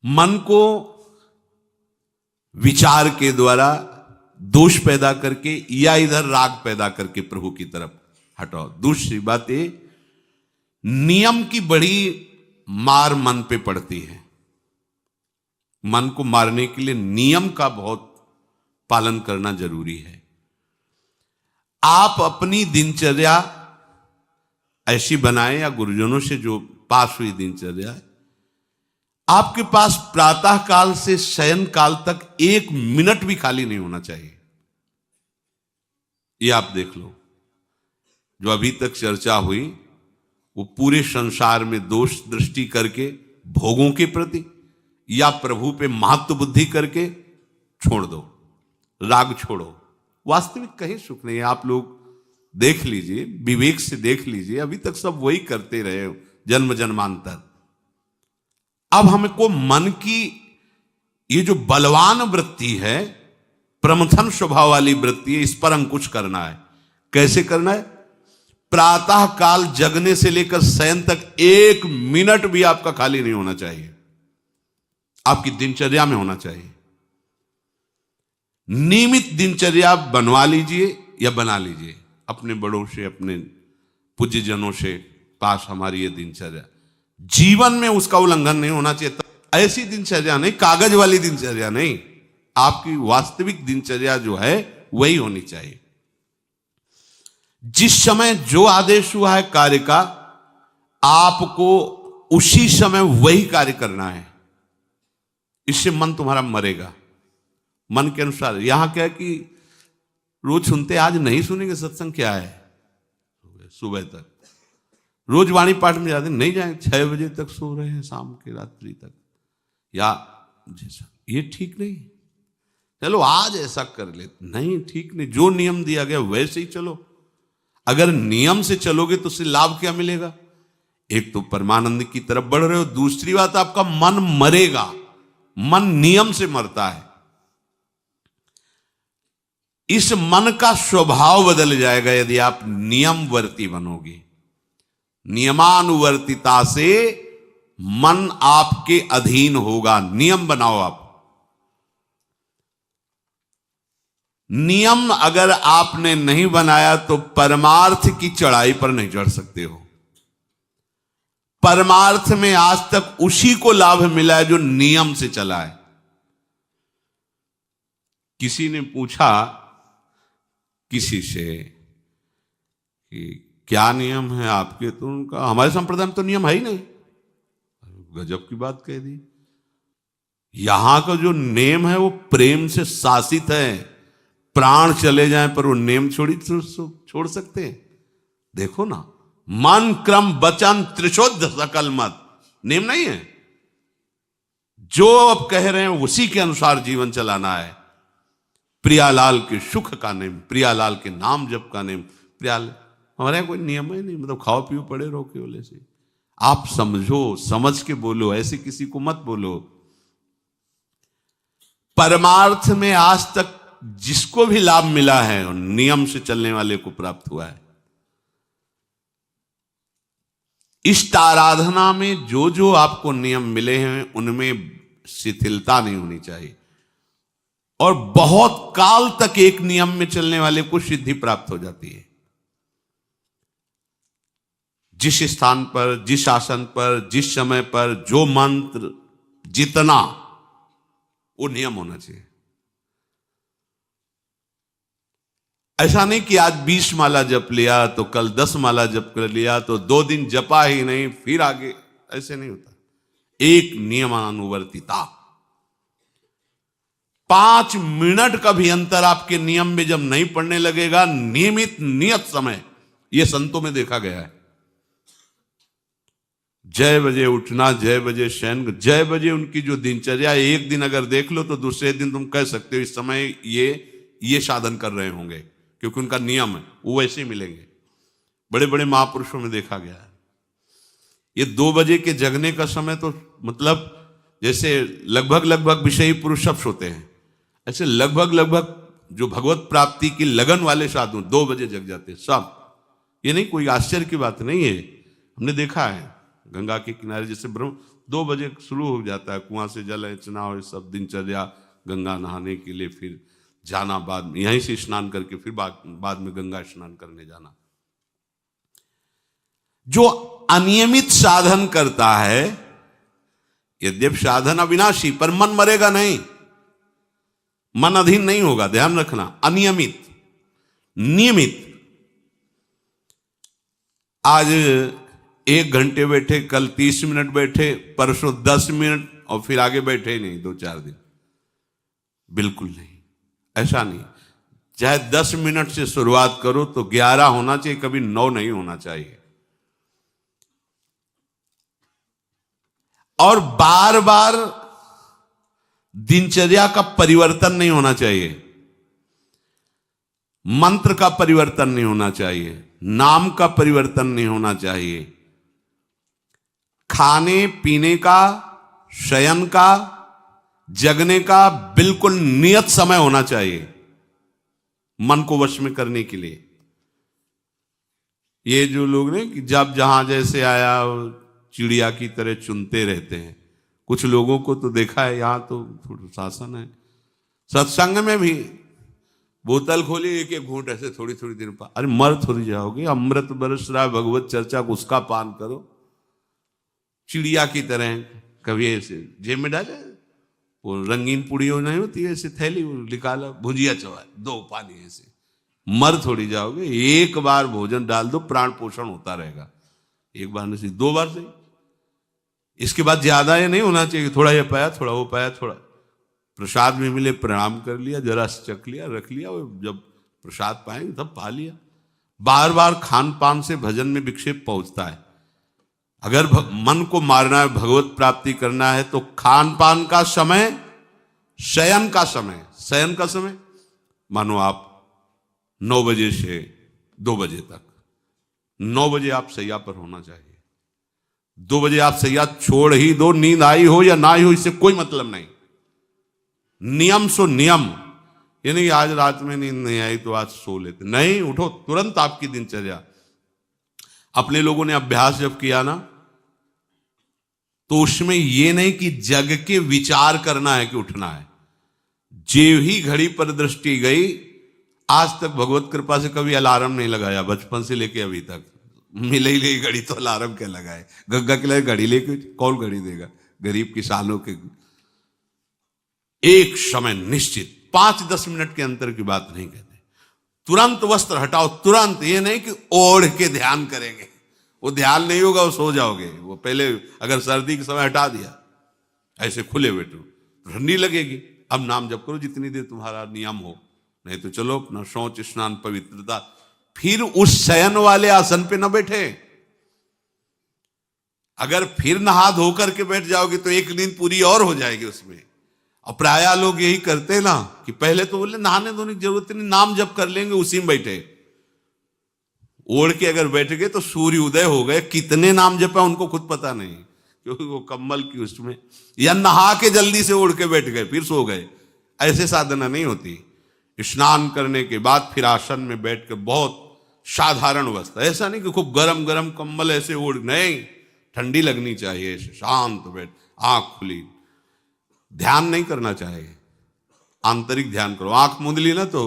मन को विचार के द्वारा दोष पैदा करके या इधर राग पैदा करके प्रभु की तरफ हटाओ। दूसरी बात ये, नियम की बड़ी मार मन पे पड़ती है। मन को मारने के लिए नियम का बहुत पालन करना जरूरी है। आप अपनी दिनचर्या ऐसी बनाएं, या गुरुजनों से जो पास हुई दिनचर्या, आपके पास प्रातः काल से शयन काल तक 1 मिनट भी खाली नहीं होना चाहिए। ये आप देख लो, जो अभी तक चर्चा हुई वो पूरे संसार में दोष दृष्टि करके भोगों के प्रति या प्रभु पे महत्व बुद्धि करके छोड़ दो, राग छोड़ो। वास्तविक कहीं सुख नहीं है। आप लोग देख लीजिए, विवेक से देख लीजिए, अभी तक सब वही करते रहे हो जन्म जन्मांतर। अब हमको मन की ये जो बलवान वृत्ति है, प्रमथन स्वभाव वाली वृत्ति है, इस पर अंकुश करना है। कैसे करना है? प्रातः काल जगने से लेकर शयन तक 1 मिनट भी आपका खाली नहीं होना चाहिए, आपकी दिनचर्या में होना चाहिए। नियमित दिनचर्या बनवा लीजिए या बना लीजिए अपने बड़ों से, अपने पूज्यजनों से पास हमारी ये दिनचर्या। जीवन में उसका उल्लंघन नहीं होना चाहिए। ऐसी दिनचर्या नहीं, कागज वाली दिनचर्या नहीं, आपकी वास्तविक दिनचर्या जो है वही होनी चाहिए। जिस समय जो आदेश हुआ है कार्य का, आपको उसी समय वही कार्य करना है। इससे मन तुम्हारा मरेगा, मन के अनुसार। यहां क्या है कि रोज सुनते, आज नहीं सुनेंगे सत्संग, क्या है सुबह तक रोज वाणी पाठ में जाते, नहीं जाएंगे, 6 बजे तक सो रहे हैं, शाम के रात्रि तक, या जैसा, ये ठीक नहीं। चलो आज ऐसा कर ले, नहीं ठीक नहीं। जो नियम दिया गया वैसे ही चलो। अगर नियम से चलोगे तो उससे लाभ क्या मिलेगा? एक तो परमानंद की तरफ बढ़ रहे हो, दूसरी बात आपका मन मरेगा। मन नियम से मरता है। इस मन का स्वभाव बदल जाएगा यदि आप नियमवर्ती बनोगे। नियमानुवर्तिता से मन आपके अधीन होगा। नियम बनाओ आप। नियम अगर आपने नहीं बनाया तो परमार्थ की चढ़ाई पर नहीं चढ़ सकते हो। परमार्थ में आज तक उसी को लाभ मिला है जो नियम से चला है। किसी ने पूछा किसी से कि क्या नियम है आपके, तो उनका हमारे संप्रदाय में तो नियम है ही नहीं। गजब की बात कह दी। यहां का जो नेम है वो प्रेम से शासित है। प्राण चले जाएं पर वो नेम छोड़ सकते हैं? देखो ना, मन क्रम वचन त्रिशुद्ध सकल मत, नेम नहीं है। जो अब कह रहे हैं उसी के अनुसार जीवन चलाना है। प्रियालाल के सुख का नेम, प्रियालाल के नाम जप का नेम। प्रियालाल हमारे यहां कोई नियम ही नहीं, मतलब खाओ पियो पड़े रहो केवल से। आप समझो, समझ के बोलो, ऐसे किसी को मत बोलो। परमार्थ में आज तक जिसको भी लाभ मिला है नियम से चलने वाले को प्राप्त हुआ है। इष्ट आराधना में जो जो आपको नियम मिले हैं उनमें शिथिलता नहीं होनी चाहिए, और बहुत काल तक एक नियम में चलने वाले को सिद्धि प्राप्त हो जाती है। जिस स्थान पर, जिस आसन पर, जिस समय पर जो मंत्र जितना, वो नियम होना चाहिए। ऐसा नहीं कि आज 20 माला जप लिया तो कल 10 माला जप कर लिया तो 2 दिन जपा ही नहीं फिर आगे, ऐसे नहीं होता। एक नियमानुवर्तिता। 5 मिनट का भी अंतर आपके नियम में जब नहीं पड़ने लगेगा, नियमित नियत समय, यह संतों में देखा गया है। 6 बजे उठना, 6 बजे शयन, 6 बजे उनकी जो दिनचर्या, एक दिन अगर देख लो तो दूसरे दिन तुम कह सकते हो इस समय ये साधन कर रहे होंगे, क्योंकि उनका नियम है, वो वैसे ही मिलेंगे। बड़े बड़े महापुरुषों में देखा गया है। ये 2 बजे के जगने का समय तो मतलब जैसे लगभग विषयी पुरुष सब सोते हैं, ऐसे लगभग जो भगवत प्राप्ति की लगन वाले साधु 2 बजे जग जाते हैं सब। ये नहीं, कोई आश्चर्य की बात नहीं है। हमने देखा है गंगा के किनारे जैसे ब्रह्म 2 बजे शुरू हो जाता है, कुआं से जल अर्चना और सब दिनचर्या, गंगा नहाने के लिए, फिर जाना, बाद में यहीं से स्नान करके फिर बाद में गंगा स्नान करने जाना। जो अनियमित साधन करता है, यद्यपि साधन अविनाशी, पर मन मरेगा नहीं, मन अधीन नहीं होगा, ध्यान रखना। अनियमित, नियमित, आज 1 घंटे बैठे, कल 30 मिनट बैठे, परसों 10 मिनट, और फिर आगे बैठे ही नहीं 2-4 दिन, बिल्कुल नहीं, ऐसा नहीं। चाहे 10 मिनट से शुरुआत करो तो 11 होना चाहिए, कभी 9 नहीं होना चाहिए। और बार बार दिनचर्या का परिवर्तन नहीं होना चाहिए, मंत्र का परिवर्तन नहीं होना चाहिए, नाम का परिवर्तन नहीं होना चाहिए। खाने पीने का, शयन का, जगने का बिल्कुल नियत समय होना चाहिए मन को वश में करने के लिए। ये जो लोग ने कि जब जहां जैसे आया चिड़िया की तरह चुनते रहते हैं, कुछ लोगों को तो देखा है, यहां तो थोड़ा शासन है। सत्संग में भी बोतल खोली, एक एक घूंट ऐसे थोड़ी थोड़ी देर पर, अरे मर थोड़ी जाओगे, अमृत बरस रहा है, भगवत चर्चा को उसका पान करो। चिड़िया की तरह कभी ऐसे जेब में डाले, वो रंगीन पुड़ियों नहीं होती है, ऐसे थैली निकाला, भुजिया चवा, 2 पानी, ऐसे मर थोड़ी जाओगे। एक बार भोजन डाल दो, प्राण पोषण होता रहेगा, एक बार नहीं, 2 बार से। इसके बाद ज्यादा ये नहीं होना चाहिए, थोड़ा ये पाया, थोड़ा वो पाया, थोड़ा प्रसाद में मिले प्रणाम कर लिया, जरा चख लिया, रख लिया, और जब प्रसाद पाएंगे तब पा लिया। बार बार खान पान से भजन में विक्षेप पहुंचता है। अगर मन को मारना है, भगवत प्राप्ति करना है, तो खान पान का समय, शयन का समय, शयन का समय मानो आप 9 बजे से 2 बजे तक, 9 बजे आप सैया पर होना चाहिए। 2 बजे आप सैया छोड़ ही दो, नींद आई हो या ना आई हो, इससे कोई मतलब नहीं। नियम सो नियम, यानी आज रात में नींद नहीं आई तो आज सो लेते, नहीं, उठो तुरंत। आपकी दिनचर्या, अपने लोगों ने अभ्यास जब किया ना, तो उसमें यह नहीं कि जग के विचार करना है कि उठना है। जेव ही घड़ी पर दृष्टि गई, आज तक भगवत कृपा से कभी अलार्म नहीं लगाया, बचपन से लेके अभी तक। मिले ही नहीं घड़ी तो अलार्म क्या लगाए, गंगा के लिए घड़ी लेके कौन घड़ी देगा, गरीब किसानों के। एक समय निश्चित, 5-10 मिनट के अंतर की बात नहीं कहते, तुरंत वस्त्र हटाओ, तुरंत। ये नहीं कि ओढ़ के ध्यान करेंगे, वो ध्यान नहीं होगा, वो सो जाओगे। वो पहले अगर सर्दी के समय हटा दिया, ऐसे खुले बैठो, ठंडी लगेगी। अब नाम जप करो जितनी देर तुम्हारा नियम हो, नहीं तो चलो अपना शौच स्नान पवित्रता, फिर उस शयन वाले आसन पे न बैठे। अगर फिर नहा धो करके बैठ जाओगे तो एक नींद पूरी और हो जाएगी उसमें। और प्राय लोग यही करते ना कि पहले तो बोले नहाने धोने की जरूरत नहीं, नाम जप कर लेंगे, उसी में बैठे। ओढ़ के अगर बैठ गए तो सूर्य उदय हो गए, कितने नाम जपा उनको खुद पता नहीं, क्योंकि वो कम्बल की उसमें, या नहा के जल्दी से ओढ़ के बैठ गए फिर सो गए। ऐसे साधना नहीं होती। स्नान करने के बाद फिर आसन में बैठ कर बहुत साधारण अवस्था, ऐसा नहीं कि खूब गरम गरम कंबल ऐसे ओढ़, नहीं, ठंडी लगनी चाहिए, शांत बैठ, आंख खुली। ध्यान नहीं करना चाहिए, आंतरिक ध्यान करो। आंख मूंद ली ना तो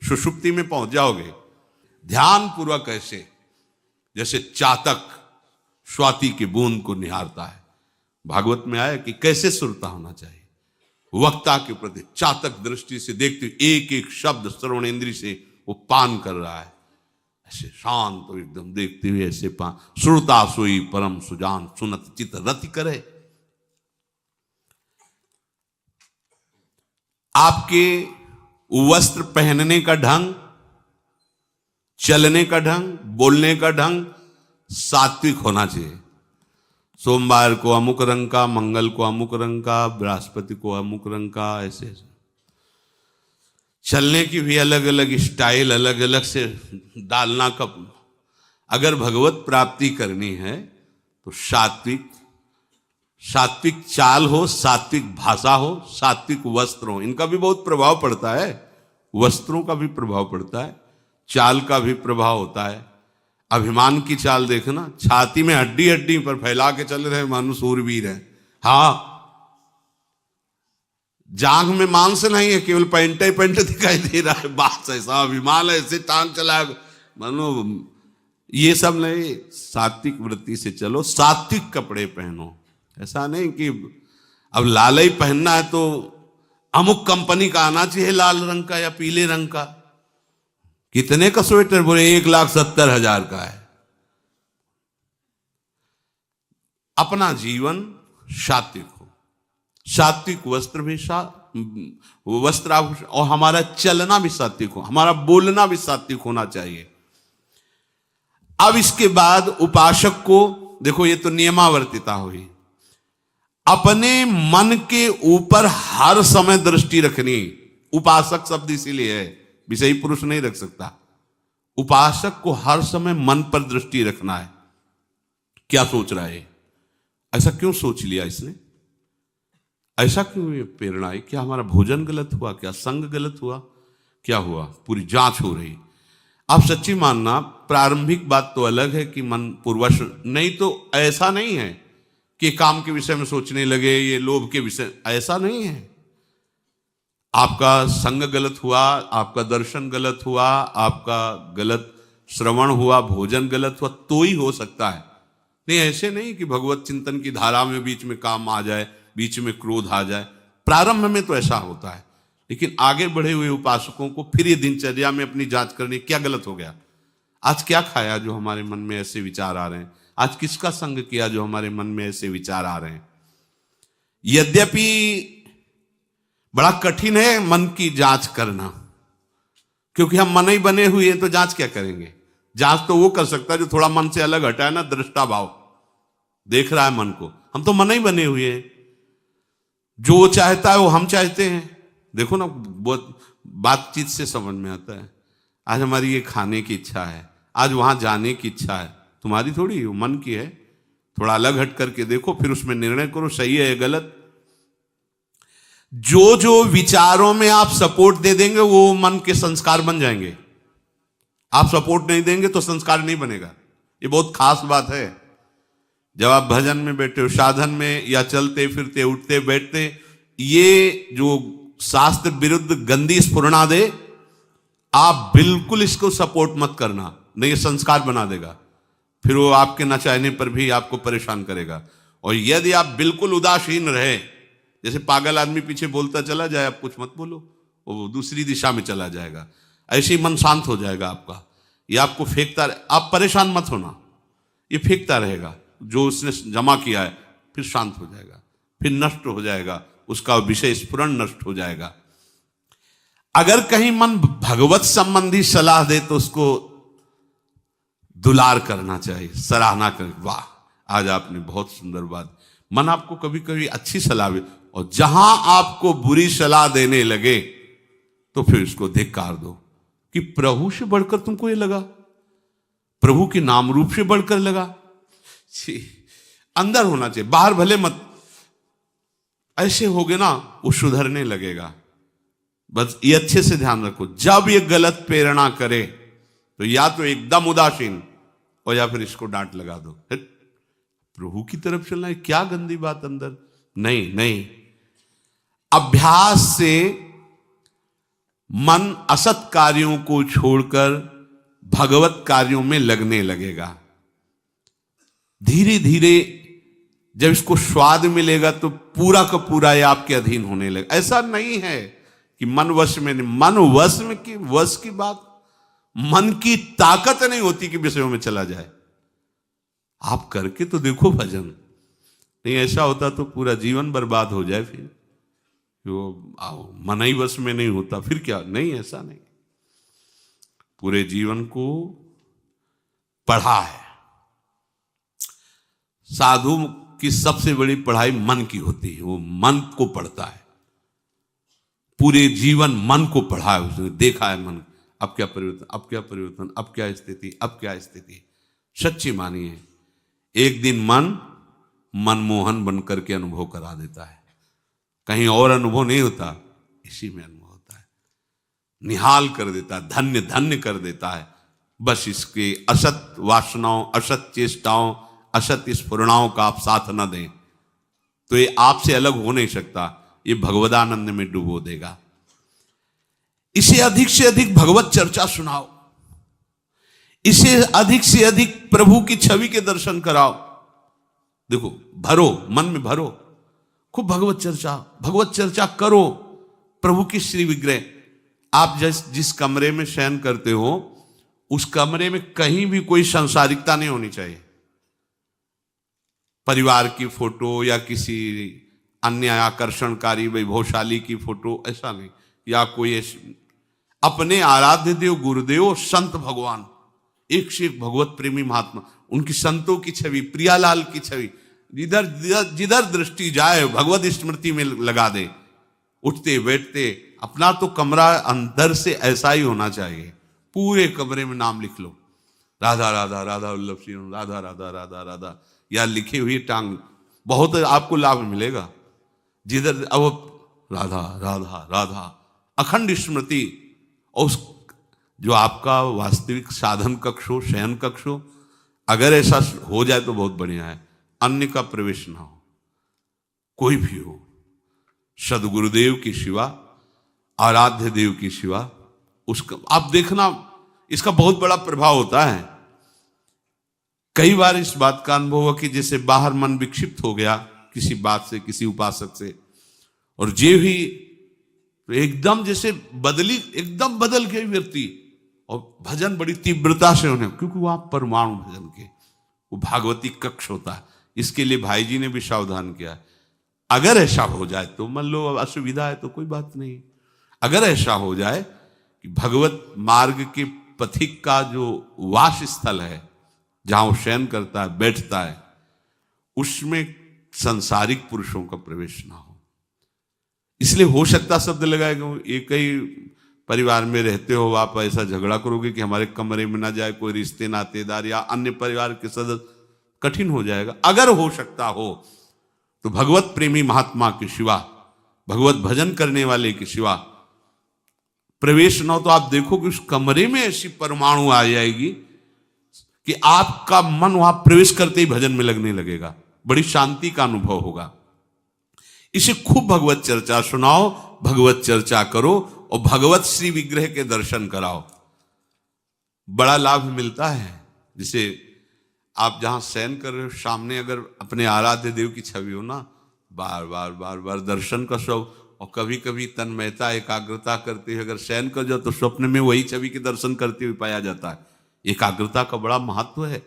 सुषुप्ति में पहुंच जाओगे। ध्यान पूर्वक ऐसे, जैसे चातक स्वाति की बूंद को निहारता है। भागवत में आया कि कैसे सुरता होना चाहिए, वक्ता के प्रति चातक दृष्टि से देखते हुए एक एक शब्द श्रवण इंद्री से वो पान कर रहा है, ऐसे शांत तो एकदम देखते हुए ऐसे पान। श्रुता सोई परम सुजान, सुनत चित रति करे। आपके वस्त्र पहनने का ढंग, चलने का ढंग, बोलने का ढंग सात्विक होना चाहिए। सोमवार को अमुक रंग का, मंगल को अमुक रंग का, बृहस्पति को अमुक रंग का, ऐसे ऐसे। चलने की भी अलग अलग स्टाइल, अलग अलग से डालना। कब अगर भगवत प्राप्ति करनी है तो सात्विक चाल हो, सात्विक भाषा हो, सात्विक वस्त्र हो। इनका भी बहुत प्रभाव पड़ता है, वस्त्रों का भी प्रभाव पड़ता है, चाल का भी प्रभाव होता है। अभिमान की चाल देखना, छाती में हड्डी हड्डी पर फैला के चल रहे मानो सूरवीर है, हाँ, जांघ में मांस नहीं है, केवल पैंट ही पैंट दिखाई दे रहा है, बात ऐसा विमान ऐसे टांग चला मानो ये सब नहीं। सात्विक वृत्ति से चलो, सात्विक कपड़े पहनो। ऐसा नहीं कि अब लाल ही पहनना है तो अमुक कंपनी का आना चाहिए, लाल रंग का या पीले रंग का। कितने का स्वेटर? बोले 1,70,000 का है। अपना जीवन सात्विक हो, सात्विक वस्त्र भी वस्त्राभूषण, और हमारा चलना भी सात्विक हो, हमारा बोलना भी सात्विक होना चाहिए। अब इसके बाद उपासक को देखो, ये तो नियमावर्तिता हुई। अपने मन के ऊपर हर समय दृष्टि रखनी। उपासक शब्द इसीलिए है, विषयी पुरुष नहीं रख सकता। उपासक को हर समय मन पर दृष्टि रखना है। क्या सोच रहा है, ऐसा क्यों सोच लिया इसने, ऐसा क्यों ये प्रेरणा है? क्या हमारा भोजन गलत हुआ, क्या संग गलत हुआ, क्या हुआ? पूरी जांच हो रही। आप सच्ची मानना, प्रारंभिक बात तो अलग है कि मन पूर्वश, नहीं तो ऐसा नहीं है कि काम के विषय में सोचने लगे, ये लोभ के विषय, ऐसा नहीं है। आपका संग गलत हुआ, आपका दर्शन गलत हुआ, आपका गलत श्रवण हुआ, भोजन गलत हुआ, तो ही हो सकता है। नहीं, ऐसे नहीं कि भगवत चिंतन की धारा में बीच में काम आ जाए, बीच में क्रोध आ जाए। प्रारंभ में तो ऐसा होता है, लेकिन आगे बढ़े हुए उपासकों को फिर ये दिनचर्या में अपनी जांच करनी, क्या गलत हो गया, आज क्या खाया जो हमारे मन में ऐसे विचार आ रहे हैं, आज किसका संग किया जो हमारे मन में ऐसे विचार आ रहे हैं। यद्यपि बड़ा कठिन है मन की जांच करना, क्योंकि हम मन ही बने हुए हैं, तो जांच क्या करेंगे? जांच तो वो कर सकता है जो थोड़ा मन से अलग हटा है ना, दृष्टा भाव देख रहा है मन को। हम तो मन ही बने हुए हैं, जो वो चाहता है वो हम चाहते हैं। देखो ना, बहुत बातचीत से समझ में आता है। आज हमारी ये खाने की इच्छा है, आज वहां जाने की इच्छा है, तुम्हारी थोड़ी, वो मन की है। थोड़ा अलग हट करके देखो, फिर उसमें निर्णय करो, सही है या गलत। जो जो विचारों में आप सपोर्ट दे देंगे वो मन के संस्कार बन जाएंगे। आप सपोर्ट नहीं देंगे तो संस्कार नहीं बनेगा। ये बहुत खास बात है। जब आप भजन में बैठे हो, साधन में, या चलते फिरते उठते बैठते, ये जो शास्त्र विरुद्ध गंदी स्फुरणा दे, आप बिल्कुल इसको सपोर्ट मत करना, नहीं ये संस्कार बना देगा। फिर वो आपके न चाहने पर भी आपको परेशान करेगा। और यदि आप बिल्कुल उदासीन रहे, जैसे पागल आदमी पीछे बोलता चला जाए, आप कुछ मत बोलो, वो दूसरी दिशा में चला जाएगा, ऐसे ही मन शांत हो जाएगा आपका। ये आपको फेंकता रहे, आप परेशान मत होना, ये फेंकता रहेगा जो उसने जमा किया है, फिर शांत हो जाएगा, फिर नष्ट हो जाएगा, उसका विषय स्फुरण नष्ट हो जाएगा। अगर कहीं मन भगवत संबंधी सलाह दे तो उसको दुलार करना चाहिए, सराहना कर, वाह आज आपने बहुत सुंदर बात। मन आपको कभी कभी अच्छी सलाह दे, और जहां आपको बुरी सलाह देने लगे तो फिर उसको धिक्कार दो कि प्रभु से बढ़कर तुमको ये लगा, प्रभु के नाम रूप से बढ़कर लगा। अंदर होना चाहिए, बाहर भले मत। ऐसे हो गए ना, वो सुधरने लगेगा। बस ये अच्छे से ध्यान रखो, जब ये गलत प्रेरणा करे तो या तो एकदम उदासीन, और या फिर इसको डांट लगा दो, प्रभु की तरफ चलना है, क्या गंदी बात अंदर। नहीं नहीं, अभ्यास से मन असत कार्यों को छोड़कर भगवत कार्यों में लगने लगेगा। धीरे धीरे जब इसको स्वाद मिलेगा तो पूरा का पूरा ये आपके अधीन होने लगेगा। ऐसा नहीं है कि मन वश में नहीं, मन वश की बात, मन की ताकत नहीं होती कि विषयों में चला जाए। आप करके तो देखो भजन, नहीं ऐसा होता तो पूरा जीवन बर्बाद हो जाए। फिर वो मन ही वश में नहीं होता, फिर क्या? नहीं, ऐसा नहीं। पूरे जीवन को पढ़ा है। साधु की सबसे बड़ी पढ़ाई मन की होती है, वो मन को पढ़ता है, पूरे जीवन मन को पढ़ा है उसने, देखा है मन अब क्या परिवर्तन, अब क्या परिवर्तन, अब क्या स्थिति, अब क्या स्थिति। सच्ची मानिए, एक दिन मन मनमोहन बनकर के अनुभव करा देता है। कहीं और अनुभव नहीं होता, इसी में अनुभव होता है। निहाल कर देता है, धन्य धन्य कर देता है। बस इसके असत वासनाओं, असत चेष्टाओं, असत स्फुरणाओं का आप साथ न दें, तो ये आपसे अलग हो नहीं सकता, ये भगवदानंद में डुबो देगा। इसे अधिक से अधिक भगवत चर्चा सुनाओ, इसे अधिक से अधिक प्रभु की छवि के दर्शन कराओ। देखो, भरो, मन में भरो, खूब भगवत चर्चा करो। प्रभु की श्री विग्रह, आप जिस कमरे में शयन करते हो उस कमरे में कहीं भी कोई सांसारिकता नहीं होनी चाहिए। परिवार की फोटो या किसी अन्य आकर्षणकारी वैभवशाली की फोटो, ऐसा नहीं, या कोई अपने आराध्य देव गुरुदेव संत भगवान, एक से एक भगवत प्रेमी महात्मा, उनकी संतों की छवि, प्रियालाल की छवि, जिधर दृष्टि जाए भगवत स्मृति में लगा दे। उठते बैठते अपना तो कमरा अंदर से ऐसा ही होना चाहिए, पूरे कमरे में नाम लिख लो, राधा राधा राधा वल्लभ सिंह, राधा राधा राधा राधा, या लिखी हुई टांग, बहुत आपको लाभ मिलेगा। जिधर अब राधा राधा राधा, अखंड स्मृति। और उस जो आपका वास्तविक साधन कक्ष हो, शयन कक्ष हो, अगर ऐसा हो जाए तो बहुत बढ़िया है। अन्य का प्रवेश ना हो, कोई भी हो, सदगुरुदेव की शिवा, आराध्य देव की शिवा, उसका आप देखना, इसका बहुत बड़ा प्रभाव होता है। कई बार इस बात का अनुभव हुआ कि जैसे बाहर मन विक्षिप्त हो गया किसी बात से, किसी उपासक से, और जे भी एकदम जैसे एकदम बदल गए व्यक्ति, और भजन बड़ी तीव्रता से होने, क्योंकि वहां परमाणु भजन के वो भागवती कक्ष होता है। इसके लिए भाई जी ने भी सावधान किया, अगर ऐसा हो जाए तो, मान लो असुविधा है तो कोई बात नहीं, अगर ऐसा हो जाए कि भगवत मार्ग के पथिक का जो वास स्थल है, जहां वो शयन करता है, बैठता है, उसमें सांसारिक पुरुषों का प्रवेश ना हो। इसलिए हो सकता शब्द लगाएगा, एक ही परिवार में रहते हो, आप ऐसा झगड़ा करोगे कि हमारे कमरे में ना जाए कोई रिश्ते नातेदार या अन्य परिवार के सदस्य, कठिन हो जाएगा। अगर हो सकता हो तो भगवत प्रेमी महात्मा के सिवा, भगवत भजन करने वाले के सिवा प्रवेश न हो, तो आप देखो कि उस कमरे में ऐसी परमाणु आ जाएगी कि आपका मन वहां प्रवेश करते ही भजन में लगने लगेगा, बड़ी शांति का अनुभव होगा। इसे खूब भगवत चर्चा सुनाओ, भगवत चर्चा करो, और भगवत श्री विग्रह के दर्शन कराओ, बड़ा लाभ मिलता है। जिसे आप जहां शयन कर रहे हो, सामने अगर अपने आराध्य देव की छवि हो ना, बार बार बार बार दर्शन का शौक, और कभी कभी तन्मयता एकाग्रता करते हुए अगर शयन कर जाओ तो स्वप्न में वही छवि के दर्शन करते हुए पाया जाता है। एकाग्रता का बड़ा महत्व है।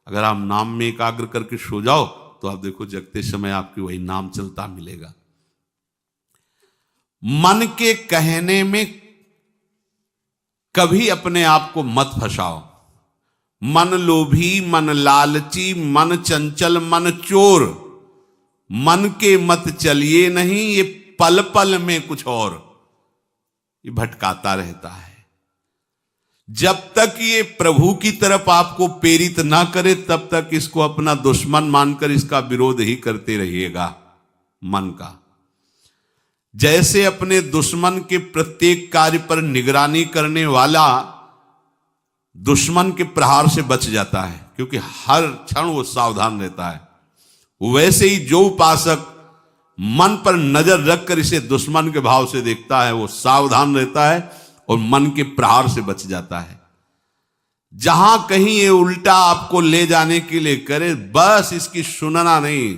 अगर आप नाम में एकाग्र करके सो जाओ तो आप देखो जगते समय आपकी वही नाम चलता मिलेगा। मन के कहने में कभी अपने आप को मत फंसाओ। मन लोभी, मन लालची, मन चंचल, मन चोर, मन के मत चलिए नहीं, ये पल पल में कुछ और, ये भटकाता रहता है। जब तक ये प्रभु की तरफ आपको प्रेरित ना करे तब तक इसको अपना दुश्मन मानकर इसका विरोध ही करते रहिएगा। मन का जैसे अपने दुश्मन के प्रत्येक कार्य पर निगरानी करने वाला दुश्मन के प्रहार से बच जाता है, क्योंकि हर क्षण वो सावधान रहता है, वैसे ही जो उपासक मन पर नजर रखकर इसे दुश्मन के भाव से देखता है वो सावधान रहता है और मन के प्रहार से बच जाता है। जहां कहीं ये उल्टा आपको ले जाने के लिए करे, बस इसकी सुनना नहीं,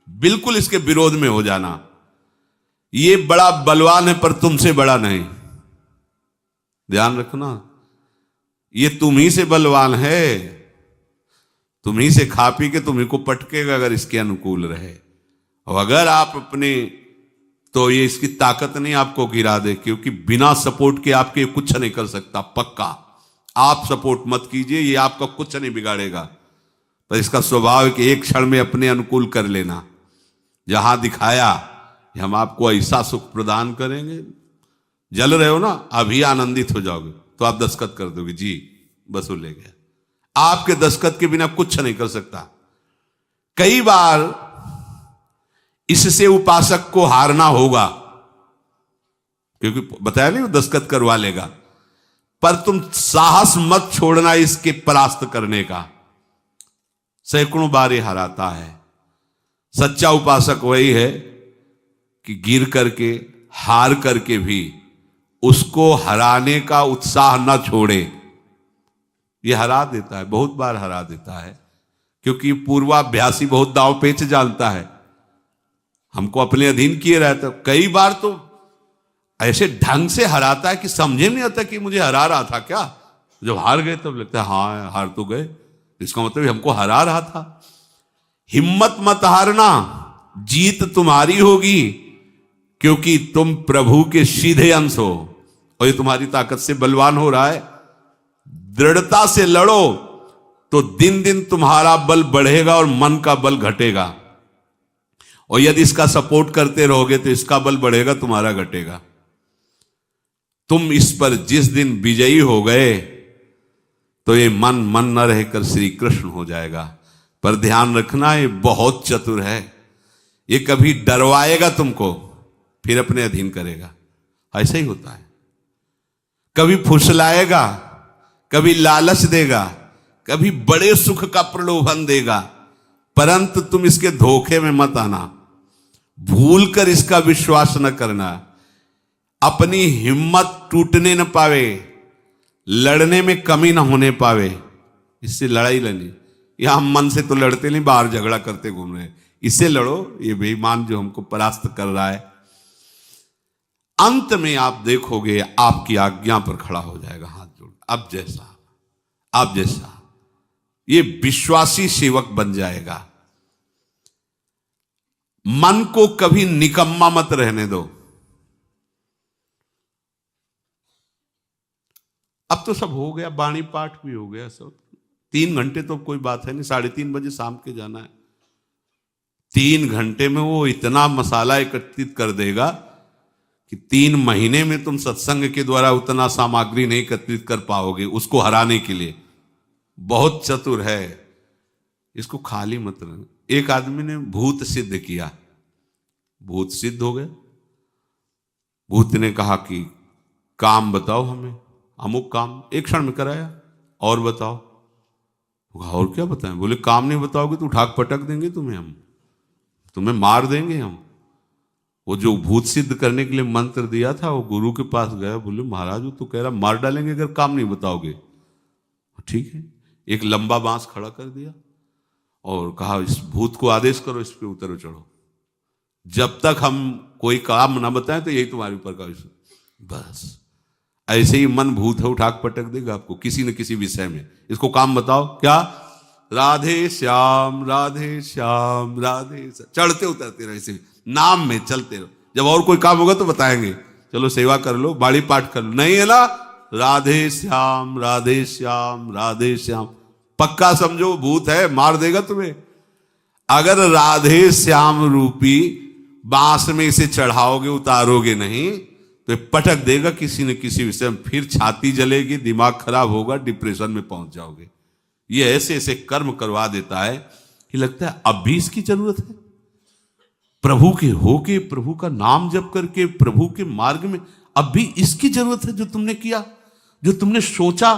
बिल्कुल इसके विरोध में हो जाना। ये बड़ा बलवान है पर तुमसे बड़ा नहीं, ध्यान रखना, ये तुम ही से बलवान है, तुम ही से खा पी के तुम्ही को पटकेगा अगर इसके अनुकूल रहे। और अगर आप अपने, तो ये इसकी ताकत नहीं आपको गिरा दे, क्योंकि बिना सपोर्ट के आपके कुछ नहीं कर सकता। पक्का आप सपोर्ट मत कीजिए, ये आपका कुछ नहीं बिगाड़ेगा, पर इसका स्वभाव है कि एक क्षण में अपने अनुकूल कर लेना। जहां दिखाया कि हम आपको ऐसा सुख प्रदान करेंगे, जल रहे हो ना, अभी आनंदित हो जाओगे तो आप दस्तखत कर दोगे, जी बस वो ले गया। आपके दस्तखत के बिना कुछ नहीं कर सकता। कई बार इससे उपासक को हारना होगा, क्योंकि बताया नहीं वो दस्तखत करवा लेगा, पर तुम साहस मत छोड़ना इसके परास्त करने का। सैकड़ों बार ये हराता है, सच्चा उपासक वही है कि गिर करके, हार करके भी उसको हराने का उत्साह न छोड़े। ये हरा देता है, बहुत बार हरा देता है, क्योंकि पूर्वाभ्यासी बहुत दांव पेच जानता है। हमको अपने अधीन किए रहता, कई बार तो ऐसे ढंग से हराता है कि समझे नहीं आता कि मुझे हरा रहा था क्या। जब हार गए तब लगता है हाँ हार तो गए, इसका मतलब हमको हरा रहा था। हिम्मत मत हारना, जीत तुम्हारी होगी, क्योंकि तुम प्रभु के सीधे अंश हो और ये तुम्हारी ताकत से बलवान हो रहा है। दृढ़ता से लड़ो तो दिन दिन तुम्हारा बल बढ़ेगा और मन का बल घटेगा, और यदि इसका सपोर्ट करते रहोगे तो इसका बल बढ़ेगा, तुम्हारा घटेगा। तुम इस पर जिस दिन विजयी हो गए तो ये मन मन न रहकर श्री कृष्ण हो जाएगा। पर ध्यान रखना, ये बहुत चतुर है, ये कभी डरवाएगा तुमको फिर अपने अधीन करेगा। ऐसा ही होता है, कभी फुसलाएगा, कभी लालच देगा, कभी बड़े सुख का प्रलोभन देगा, परंतु तुम इसके धोखे में मत आना, भूल कर इसका विश्वास न करना। अपनी हिम्मत टूटने न पावे, लड़ने में कमी न होने पावे, इससे लड़ाई लड़नी। यह हम मन से तो लड़ते नहीं, बाहर झगड़ा करते घूम रहे हैं, इससे लड़ो, ये बेईमान जो हमको परास्त कर रहा है। अंत में आप देखोगे आपकी आज्ञा पर खड़ा हो जाएगा हाथ जोड़, अब जैसा आप जैसा, ये विश्वासी सेवक बन जाएगा। मन को कभी निकम्मा मत रहने दो। अब तो सब हो गया, वाणी पाठ भी हो गया सब, 3 घंटे तो कोई बात है नहीं, 3:30 बजे शाम के जाना है। 3 घंटे में वो इतना मसाला एकत्रित कर देगा कि 3 महीने में तुम सत्संग के द्वारा उतना सामग्री नहीं एकत्रित कर पाओगे उसको हराने के लिए। बहुत चतुर है, इसको खाली मत रहना। एक आदमी ने भूत सिद्ध किया, भूत सिद्ध हो गया। भूत ने कहा कि काम बताओ हमें, अमुक काम, एक क्षण में कराया, और बताओ। और क्या बताएं? बोले काम नहीं बताओगे तो उठा पटक देंगे तुम्हें, हम तुम्हें मार देंगे हम। वो जो भूत सिद्ध करने के लिए मंत्र दिया था, वो गुरु के पास गया, बोले महाराज वो तो कह रहा मार डालेंगे अगर काम नहीं बताओगे। ठीक है, एक लंबा बांस खड़ा कर दिया और कहा इस भूत को आदेश करो, इस पे उतरो चढ़ो, जब तक हम कोई काम ना बताएं तो यही तुम्हारे ऊपर का विषय। बस ऐसे ही मन भूत है, उठाक पटक देगा आपको किसी न किसी विषय में। इसको काम बताओ, क्या? राधे श्याम राधे श्याम राधे श्याम, चढ़ते उतरते रहो, इसे नाम में चलते रहो। जब और कोई काम होगा तो बताएंगे, चलो सेवा कर लो, बाड़ी पाठ कर लो, नहीं है ना, राधे श्याम राधे श्याम राधे श्याम। पक्का समझो भूत है, मार देगा तुम्हें। अगर राधे श्याम रूपी बांस में इसे चढ़ाओगे, उतारोगे नहीं तो पटक देगा किसी न किसी विषय में, फिर छाती जलेगी, दिमाग खराब होगा, डिप्रेशन में पहुंच जाओगे। ये ऐसे ऐसे कर्म करवा देता है कि लगता है अब भी इसकी जरूरत है। प्रभु के होके, प्रभु का नाम जप करके, प्रभु के मार्ग में अब भी इसकी जरूरत है। जो तुमने किया, जो तुमने सोचा,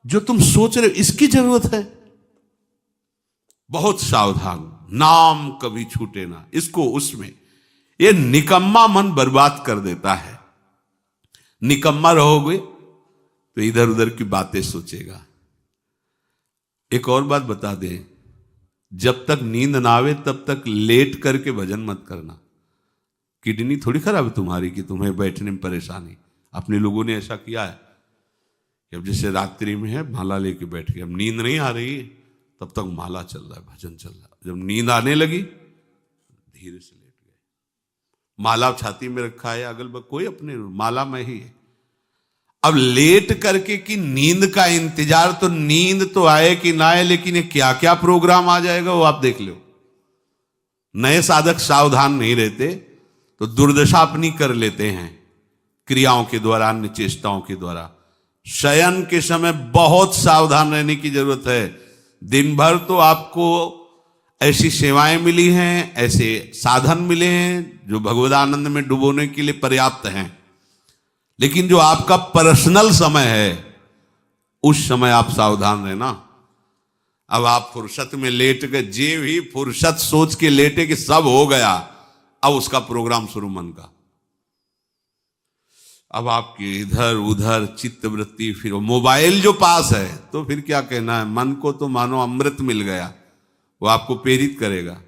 जो तुम सोच रहे हो, इसकी जरूरत है। बहुत सावधान, नाम कभी छूटे ना इसको। उसमें ये निकम्मा मन बर्बाद कर देता है। निकम्मा रहोगे तो इधर उधर की बातें सोचेगा। एक और बात बता दें, जब तक नींद ना आवे तब तक लेट करके भजन मत करना। किडनी थोड़ी खराब है तुम्हारी कि तुम्हें बैठने में परेशानी। अपने लोगों ने ऐसा किया है कि अब जैसे रात्रि में है माला लेके बैठ गए, अब नींद नहीं आ रही तब तक माला चल रहा है, भजन चल रहा है। जब नींद आने लगी धीरे से लेट गए, माला छाती में रखा है, अगल बगल कोई अपने माला में ही है। अब लेट करके कि नींद का इंतजार, तो नींद तो आए कि ना आए, लेकिन ये क्या क्या प्रोग्राम आ जाएगा वो आप देख लो। नए साधक सावधान नहीं रहते तो दुर्दशा अपनी कर लेते हैं क्रियाओं के द्वारा, अन्य चेष्टाओं के द्वारा। शयन के समय बहुत सावधान रहने की जरूरत है। दिन भर तो आपको ऐसी सेवाएं मिली हैं, ऐसे साधन मिले हैं जो भगवदानंद में डुबोने के लिए पर्याप्त हैं, लेकिन जो आपका पर्सनल समय है उस समय आप सावधान रहना। अब आप फुर्सत में लेट गए, जे भी फुर्सत सोच के लेटे कि सब हो गया, अब उसका प्रोग्राम शुरू मन का। अब आपकी इधर उधर चित्तवृत्ति, फिर मोबाइल जो पास है तो फिर क्या कहना है, मन को तो मानो अमृत मिल गया, वो आपको प्रेरित करेगा।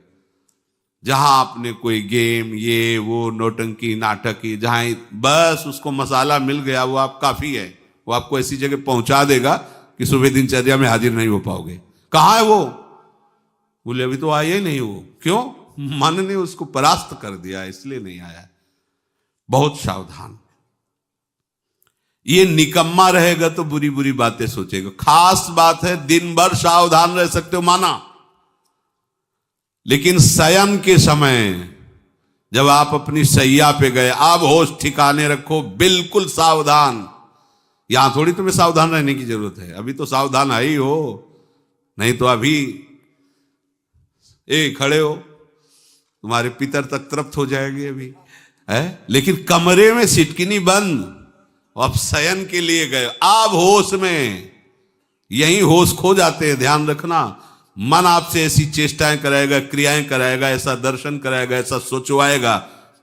जहां आपने कोई गेम ये वो नौटंकी नाटक की, जहां बस उसको मसाला मिल गया, वो आप काफी है, वो आपको ऐसी जगह पहुंचा देगा कि सुबह दिनचर्या में हाजिर नहीं हो पाओगे। कहां है वो? बोले अभी तो आया ही नहीं वो। क्यों? मन ने उसको परास्त कर दिया, इसलिए नहीं आया। बहुत सावधान। ये निकम्मा रहेगा तो बुरी बुरी बातें सोचेगा। खास बात है, दिन भर सावधान रह सकते हो माना, लेकिन शयन के समय जब आप अपनी सैया पे गए, आप होश ठिकाने रखो, बिल्कुल सावधान। यहां थोड़ी तुम्हें सावधान रहने की जरूरत है, अभी तो सावधान है ही हो, नहीं तो अभी खड़े हो, तुम्हारे पितर तक तृप्त हो जाएंगे अभी है। लेकिन कमरे में सिटकिनी बंद, अब शयन के लिए गए, आप होश में, यही होश खो जाते हैं। ध्यान रखना, मन आपसे ऐसी चेष्टाएं कराएगा, क्रियाएं कराएगा, ऐसा दर्शन कराएगा, ऐसा सोचवाएगा,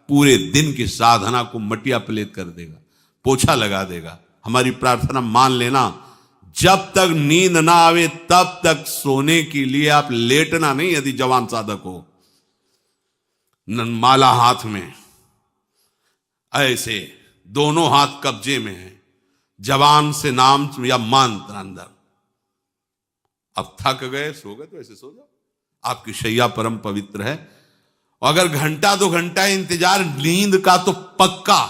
पूरे दिन की साधना को मटिया पलेट कर देगा, पोछा लगा देगा। हमारी प्रार्थना मान लेना, जब तक नींद ना आवे तब तक सोने के लिए आप लेटना नहीं। यदि जवान साधक हो, माला हाथ में, ऐसे दोनों हाथ कब्जे में है, जवान से नाम या मंत्र अंदर। अब थक गए, सो गए तो ऐसे सो जाओ, आपकी शैया परम पवित्र है। अगर घंटा 2 घंटा इंतजार नींद का, तो पक्का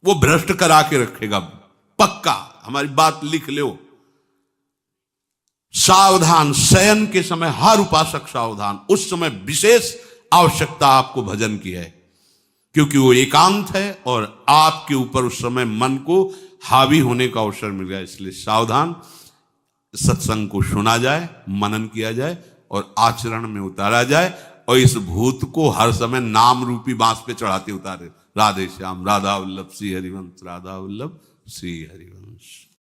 वो भ्रष्ट करा के रखेगा, पक्का। हमारी बात लिख लो। सावधान, शयन के समय हर उपासक सावधान। उस समय विशेष आवश्यकता आपको भजन की है, क्योंकि वो एकांत है और आपके ऊपर उस समय मन को हावी होने का अवसर मिल गया। इसलिए सावधान, सत्संग को सुना जाए, मनन किया जाए और आचरण में उतारा जाए, और इस भूत को हर समय नाम रूपी बांस पे चढ़ाते उतारे। राधे श्याम, राधा वल्लभ श्री हरिवंश, राधा वल्लभ श्री हरिवंश।